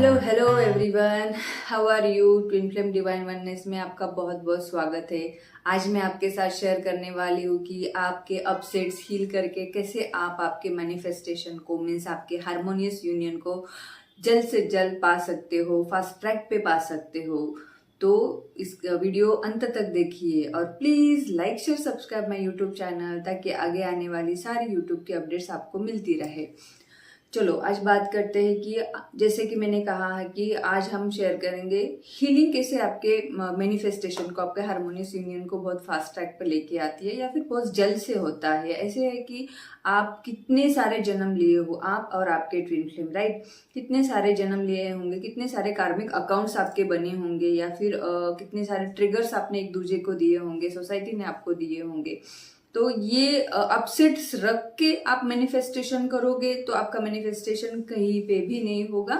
Hello everyone, how are you. Twin flame divine oneness में आपका बहुत बहुत स्वागत है। आज मैं आपके साथ शेयर करने वाली हूँ कि आपके अपसेट्स हील करके कैसे आप आपके मैनिफेस्टेशन को मीन्स आपके हारमोनियस यूनियन को जल्द से जल्द पा सकते हो, फास्ट ट्रैक पे पा सकते हो। तो इस वीडियो अंत तक देखिए और please like share subscribe my YouTube channel ताकि आगे आने वाली सारी यूट्यूब की अपडेट्स आपको मिलती रहे। चलो आज बात करते हैं कि जैसे कि मैंने कहा है कि आज हम शेयर करेंगे हीलिंग कैसे आपके मैनिफेस्टेशन को, आपके हारमोनियस यूनियन को बहुत फास्ट ट्रैक पे लेके आती है या फिर बहुत जल्द से होता है। ऐसे है कि आप कितने सारे जन्म लिए हो, आप और आपके ट्विन फ्लेम, राइट। कितने सारे जन्म लिए होंगे, कितने सारे कार्मिक अकाउंट्स आपके बने होंगे या फिर कितने सारे ट्रिगर्स आपने एक दूसरे को दिए होंगे, सोसाइटी ने आपको दिए होंगे। तो ये अपसेट्स रख के आप मैनिफेस्टेशन करोगे तो आपका मैनिफेस्टेशन कहीं पे भी नहीं होगा।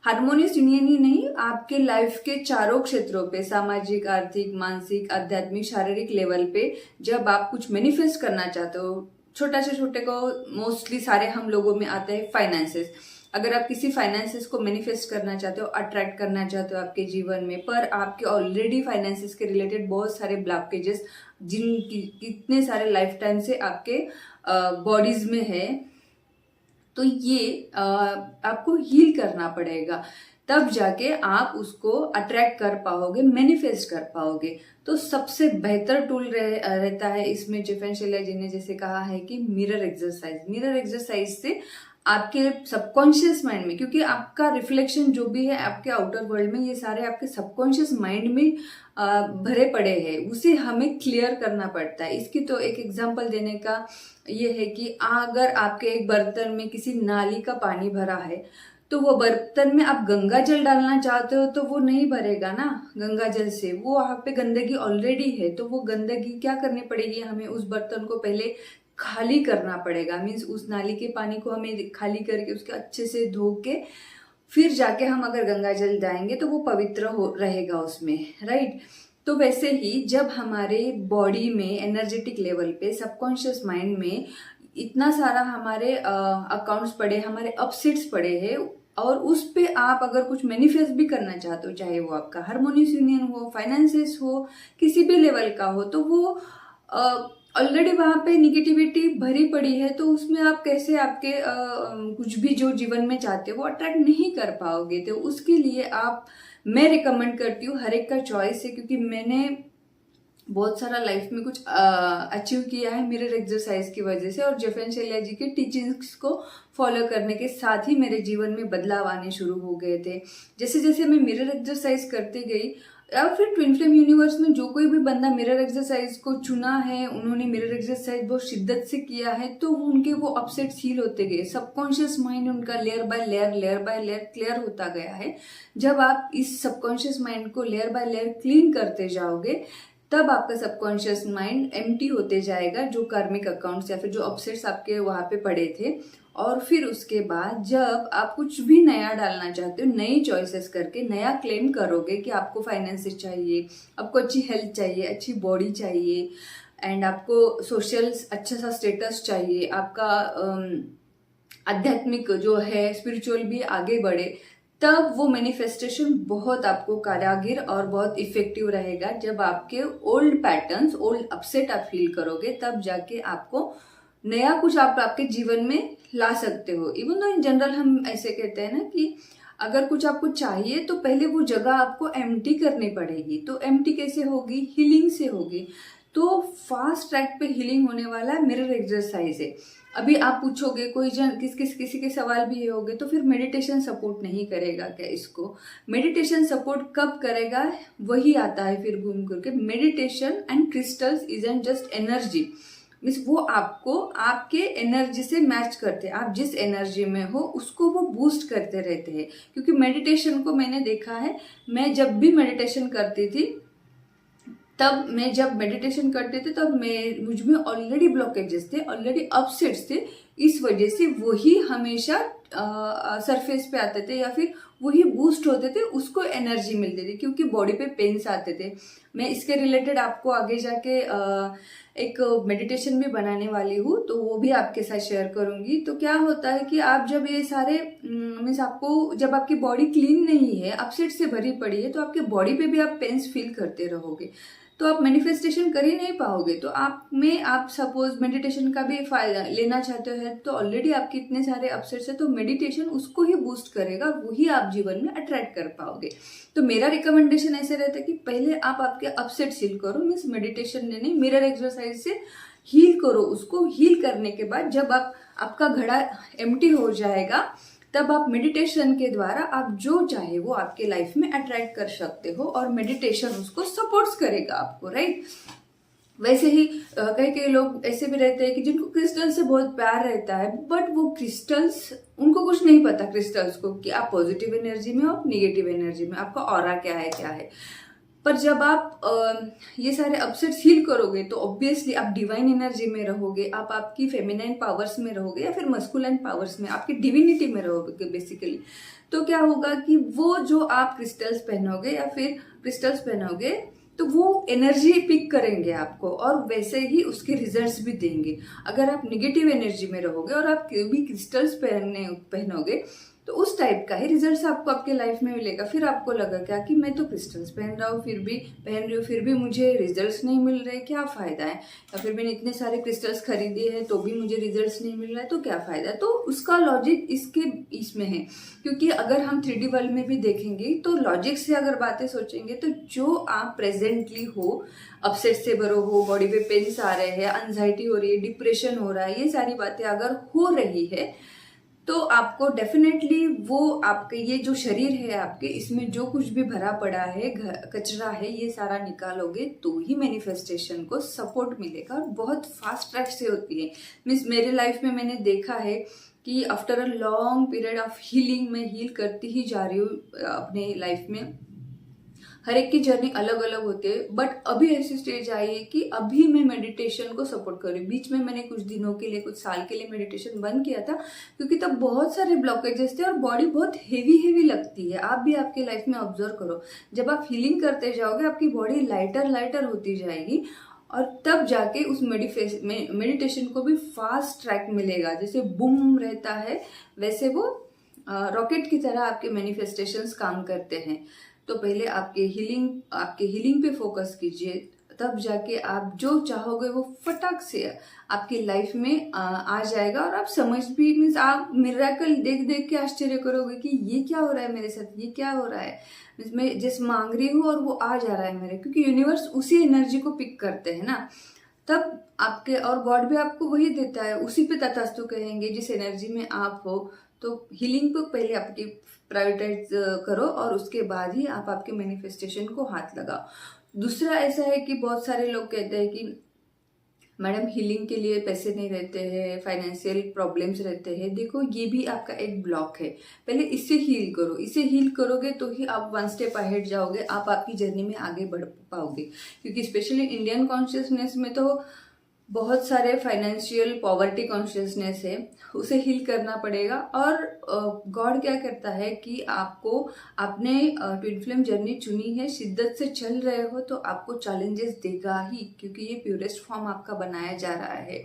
हारमोनियस यूनियन ही नहीं, आपके लाइफ के चारों क्षेत्रों पे, सामाजिक, आर्थिक, मानसिक, आध्यात्मिक, शारीरिक लेवल पे जब आप कुछ मैनिफेस्ट करना चाहते हो, छोटा से छोटे को मोस्टली सारे हम लोगों में आते हैं फाइनेंसेस। अगर आप किसी फाइनेंसेस को मैनिफेस्ट करना चाहते हो, अट्रैक्ट करना चाहते हो आपके जीवन में, पर आपके ऑलरेडी फाइनेंसेस के रिलेटेड बहुत सारे ब्लॉकेजेस जिन कितने सारे लाइफ टाइम से आपके बॉडीज में है, तो ये आपको हील करना पड़ेगा। तब जाके आप उसको अट्रैक्ट कर पाओगे, मैनिफेस्ट कर पाओगे। तो सबसे बेहतर टूल रहता है इसमें, जेफन शेल्या जी ने जैसे कहा है कि मिरर एक्सरसाइज। मिरर एक्सरसाइज से आपके सबकॉन्शियस माइंड में, क्योंकि आपका रिफ्लेक्शन जो भी है आपके आउटर वर्ल्ड में, ये सारे आपके सबकॉन्शियस माइंड में भरे पड़े हैं, उसे हमें क्लियर करना पड़ता है। इसकी तो एक एग्जांपल देने का ये है कि अगर आपके एक बर्तन में किसी नाली का पानी भरा है तो वो बर्तन में आप गंगा जल डालना चाहते हो तो वो नहीं भरेगा ना गंगा जल से, वो वहां पे गंदगी ऑलरेडी है। तो वो गंदगी क्या करनी पड़ेगी, हमें उस बर्तन को पहले खाली करना पड़ेगा। मीन्स उस नाली के पानी को हमें खाली करके उसके अच्छे से धो के फिर जाके हम अगर गंगा जल डालेंगे तो वो पवित्र हो रहेगा उसमें, राइट। तो वैसे ही जब हमारे बॉडी में एनर्जेटिक लेवल पे, सबकॉन्शियस माइंड में इतना सारा हमारे अकाउंट्स पड़े, हमारे अपसेट्स पड़े हैं, और उस पे आप अगर कुछ मैनिफेस्ट भी करना चाहते हो, चाहे वो आपका हारमोनियस यूनियन हो, फाइनेंसेस हो, किसी भी लेवल का हो, तो वो ऑलरेडी वहां पे निगेटिविटी भरी पड़ी है। तो उसमें आप कैसे आपके कुछ भी जो जीवन में चाहते हो वो अट्रैक्ट नहीं कर पाओगे। तो उसके लिए मैं रिकमेंड करती हूँ, हर एक का चॉइस है, क्योंकि मैंने बहुत सारा लाइफ में कुछ अचीव किया है मिरर एक्सरसाइज की वजह से, और जेफन शेल्या जी के टीचिंग्स को फॉलो करने के साथ ही मेरे जीवन में बदलाव आने शुरू हो गए थे। जैसे जैसे मैं मिरर एक्सरसाइज करते गई, या फिर ट्विन फ्लेम यूनिवर्स में जो कोई भी बंदा मिरर एक्सरसाइज को चुना है, उन्होंने मिरर एक्सरसाइज बहुत शिद्दत से किया है, तो उनके वो अपसेट्स हील होते गए। सबकॉन्शियस माइंड उनका लेयर बाय लेयर क्लियर होता गया है। जब आप इस सबकॉन्शियस माइंड को लेयर बाय लेयर क्लीन करते जाओगे तब आपका सबकॉन्शियस माइंड एम्प्टी होते जाएगा, जो कार्मिक अकाउंट्स या फिर जो अपसेट्स आपके वहां पे पड़े थे। और फिर उसके बाद जब आप कुछ भी नया डालना चाहते हो, नई चॉइसेस करके नया क्लेम करोगे कि आपको फाइनेंसेस चाहिए, आपको अच्छी हेल्थ चाहिए, अच्छी बॉडी चाहिए, एंड आपको सोशल अच्छा सा स्टेटस चाहिए, आपका आध्यात्मिक जो है स्पिरिचुअल भी आगे बढ़े, तब वो मैनिफेस्टेशन बहुत आपको कारागिर और बहुत इफेक्टिव रहेगा। जब आपके ओल्ड पैटर्न्स, ओल्ड अपसेट आप फील करोगे, तब जाके आपको नया कुछ आप आपके जीवन में ला सकते हो। इवन दो इन जनरल हम ऐसे कहते हैं ना कि अगर कुछ आपको चाहिए तो पहले वो जगह आपको एम्प्टी करनी पड़ेगी। तो एम्प्टी कैसे होगी, हीलिंग से होगी। तो फास्ट ट्रैक पे हीलिंग होने वाला मिरर एक्सरसाइज है। अभी आप पूछोगे, कोई जन किसी के सवाल भी ये होंगे, तो फिर मेडिटेशन सपोर्ट नहीं करेगा क्या इसको? मेडिटेशन सपोर्ट कब करेगा, वही आता है फिर घूम करके। Meditation and crystals isn't just energy, means वो आपको आपके एनर्जी से मैच करते हैं। आप जिस एनर्जी में हो उसको वो बूस्ट करते रहते हैं। क्योंकि मेडिटेशन को मैंने देखा है, मैं जब भी मेडिटेशन करती थी, तब मैं जब मेडिटेशन करते थे तब मुझ में ऑलरेडी ब्लॉकेजेस थे, ऑलरेडी अपसेट्स थे। इस वजह से वही हमेशा सरफेस पे आते थे या फिर वही बूस्ट होते थे, उसको एनर्जी मिलती थी क्योंकि बॉडी पे पेन्स आते थे। मैं इसके रिलेटेड आपको आगे जाके एक मेडिटेशन भी बनाने वाली हूँ, तो वो भी आपके साथ शेयर करूंगी। तो क्या होता है कि आप जब ये सारे मीन्स आपको जब आपकी बॉडी क्लीन नहीं है, अपसेट से भरी पड़ी है, तो आपके बॉडी पे भी आप पेन्स फील करते रहोगे, तो आप मैनिफेस्टेशन कर ही नहीं पाओगे। तो आप सपोज मेडिटेशन का भी फायदा लेना चाहते हो तो ऑलरेडी आपके इतने सारे अपसेट्स है, तो मेडिटेशन उसको ही बूस्ट करेगा, वही आप जीवन में अट्रैक्ट कर पाओगे। तो मेरा रिकमेंडेशन ऐसे रहता है कि पहले आप आपके अपसेट्स हील करो, मीन्स मेडिटेशन ने नहीं, मिरर एक्सरसाइज से हील करो उसको। हील करने के बाद जब आपका घड़ा एम्प्टी हो जाएगा, तब आप मेडिटेशन के द्वारा आप जो चाहे वो आपके लाइफ में अट्रैक्ट कर सकते हो, और मेडिटेशन उसको सपोर्ट्स करेगा आपको, राइट। वैसे ही कई लोग ऐसे भी रहते हैं कि जिनको क्रिस्टल से बहुत प्यार रहता है, बट वो क्रिस्टल्स, उनको कुछ नहीं पता क्रिस्टल्स को कि आप पॉजिटिव एनर्जी में हो, आप निगेटिव एनर्जी में, आपका ऑरा क्या है। पर जब आप ये सारे अपसेट्स हील करोगे तो ऑब्वियसली आप डिवाइन एनर्जी में रहोगे, आप आपकी फेमिनाइन पावर्स में रहोगे या फिर मस्कुलाइन पावर्स में, आपकी डिविनिटी में रहोगे बेसिकली। तो क्या होगा कि वो जो आप क्रिस्टल्स पहनोगे या फिर क्रिस्टल्स पहनोगे, तो वो एनर्जी पिक करेंगे आपको और वैसे ही उसके रिजल्ट्स भी देंगे। अगर आप निगेटिव एनर्जी में रहोगे और आप भी क्रिस्टल्स पहनोगे, तो उस टाइप का ही रिजल्ट्स आपको आपके लाइफ में मिलेगा। फिर आपको लगा क्या कि मैं तो क्रिस्टल्स पहन रही हूँ फिर भी मुझे रिजल्ट्स नहीं मिल रहे, क्या फ़ायदा है। या फिर मैंने इतने सारे क्रिस्टल्स खरीदे हैं तो भी मुझे रिजल्ट्स नहीं मिल रहा है, तो क्या फ़ायदा है। तो उसका लॉजिक इसमें है, क्योंकि अगर हम 3D वर्ल्ड में भी देखेंगे तो लॉजिक से अगर बातें सोचेंगे, तो जो आप प्रेजेंटली हो, अपसेट से भरो हो, बॉडी पे पेन्स आ रहे हैं, एंजाइटी हो रही है, डिप्रेशन हो रहा है, ये सारी बातें अगर हो रही है, तो आपको डेफिनेटली वो आपके ये जो शरीर है आपके, इसमें जो कुछ भी भरा पड़ा है, कचरा है, ये सारा निकालोगे तो ही मैनिफेस्टेशन को सपोर्ट मिलेगा, और बहुत फास्ट ट्रैक से होती है। मीन्स मेरे लाइफ में मैंने देखा है कि after a long period of healing, मैं हील करती ही जा रही हूँ अपने लाइफ में। हर एक की जर्नी अलग अलग होती है, बट अभी ऐसी स्टेज आई है कि अभी मैं मेडिटेशन को सपोर्ट कर रही हूँ। बीच में मैंने कुछ दिनों के लिए, कुछ साल के लिए मेडिटेशन बंद किया था, क्योंकि तब बहुत सारे ब्लॉकेजेस थे और बॉडी बहुत हेवी लगती है। आप भी आपके लाइफ में ऑब्जर्व करो, जब आप हीलिंग करते जाओगे आपकी बॉडी लाइटर होती जाएगी, और तब जाके उस मेडिटेशन को भी फास्ट ट्रैक मिलेगा। जैसे बूम रहता है, वैसे वो रॉकेट की तरह आपके मैनिफेस्टेशंस काम करते हैं। तो पहले आपके हीलिंग पे फोकस कीजिए, तब जाके आप जो चाहोगे वो फटाक से आपकी लाइफ में आ जाएगा। और आप समझ भी, मीन्स आप मिरेकल देख देख के आश्चर्य करोगे कि ये क्या हो रहा है मेरे साथ, ये क्या हो रहा है। मीन्स मैं जिस मांग रही हूँ और वो आ जा रहा है मेरे, क्योंकि यूनिवर्स उसी एनर्जी को पिक करते हैं ना। तब आपके, और गॉड भी आपको वही देता है, उसी पे तथास्तु कहेंगे जिस एनर्जी में आप हो। तो हीलिंग को पहले आपकी प्रायोरिटाइज करो, और उसके बाद ही आप आपके मैनिफेस्टेशन को हाथ लगाओ। दूसरा ऐसा है कि बहुत सारे लोग कहते हैं कि मैडम हीलिंग के लिए पैसे नहीं रहते हैं, फाइनेंशियल प्रॉब्लम्स रहते हैं। देखो, ये भी आपका एक ब्लॉक है, पहले इससे हील करो। इसे हील करोगे तो ही आप 1 स्टेप अहेड जाओगे, आप आपकी जर्नी में आगे बढ़ पाओगे। क्योंकि स्पेशली इंडियन कॉन्शियसनेस में तो बहुत सारे फाइनेंशियल पॉवर्टी कॉन्शियसनेस है, उसे हील करना पड़ेगा। और गॉड क्या करता है कि आपको, आपने ट्विन फ्लेम जर्नी चुनी है, शिद्दत से चल रहे हो, तो आपको चैलेंजेस देगा ही, क्योंकि ये प्योरेस्ट फॉर्म आपका बनाया जा रहा है।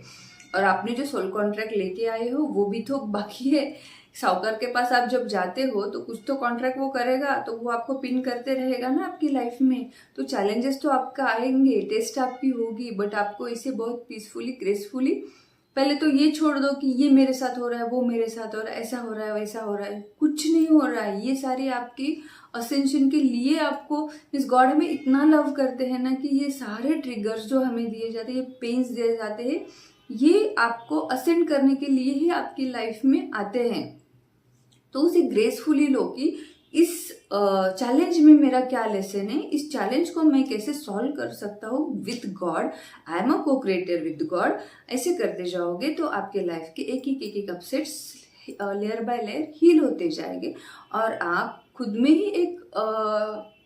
और आपने जो सोल कॉन्ट्रैक्ट लेके आए हो वो भी तो बाकी है। साहूकार के पास आप जब जाते हो तो कुछ तो कॉन्ट्रैक्ट वो करेगा, तो वो आपको पिन करते रहेगा ना आपकी लाइफ में। तो चैलेंजेस तो आपका आएंगे, टेस्ट आपकी होगी, बट आपको इसे बहुत पीसफुली, ग्रेसफुली, पहले तो ये छोड़ दो कि ये मेरे साथ हो रहा है, वो मेरे साथ हो रहा है, ऐसा हो रहा है, वैसा हो रहा है। कुछ नहीं हो रहा है, ये सारी आपकी असेंशन के लिए आपको, इस गॉड हमें इतना लव करते हैं ना कि ये सारे ट्रिगर्स जो हमें दिए जाते हैं, ये पेन्स दिए जाते हैं, ये आपको असेंड करने के लिए ही आपकी लाइफ में आते हैं। तो उसे ग्रेसफुली लो कि इस चैलेंज में मेरा क्या लेसन है, इस चैलेंज को मैं कैसे सॉल्व कर सकता हूँ with God, I am a को क्रिएटर विद गॉड। ऐसे करते जाओगे तो आपके लाइफ के एक upsets layer by layer heal होते जाएंगे, और आप खुद में ही एक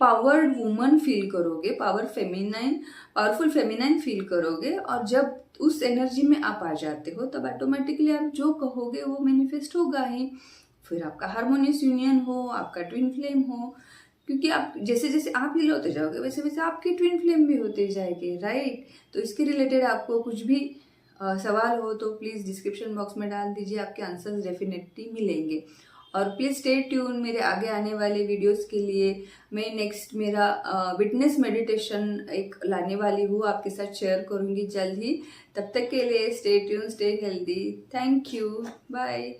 पावर्ड वुमन फील करोगे, पावरफुल फेमिनाइन फील करोगे। और जब उस एनर्जी में आप आ जाते हो, तब ऑटोमेटिकली आप जो कहोगे वो मैनिफेस्ट होगा ही। फिर आपका हार्मोनियस यूनियन हो, आपका ट्विन फ्लेम हो, क्योंकि आप जैसे जैसे आप हील होते जाओगे वैसे वैसे आपके ट्विन फ्लेम भी होते जाएंगे, राइट। तो इसके रिलेटेड आपको कुछ भी सवाल हो तो प्लीज़ डिस्क्रिप्शन बॉक्स में डाल दीजिए, आपके आंसर्स डेफिनेटली मिलेंगे। और प्लीज़ स्टे ट्यून मेरे आगे आने वाले वीडियोस के लिए। मैं नेक्स्ट मेरा विटनेस मेडिटेशन एक लाने वाली हूँ, आपके साथ शेयर करूँगी जल्द ही। तब तक के लिए stay tune, stay healthy. Thank you, bye.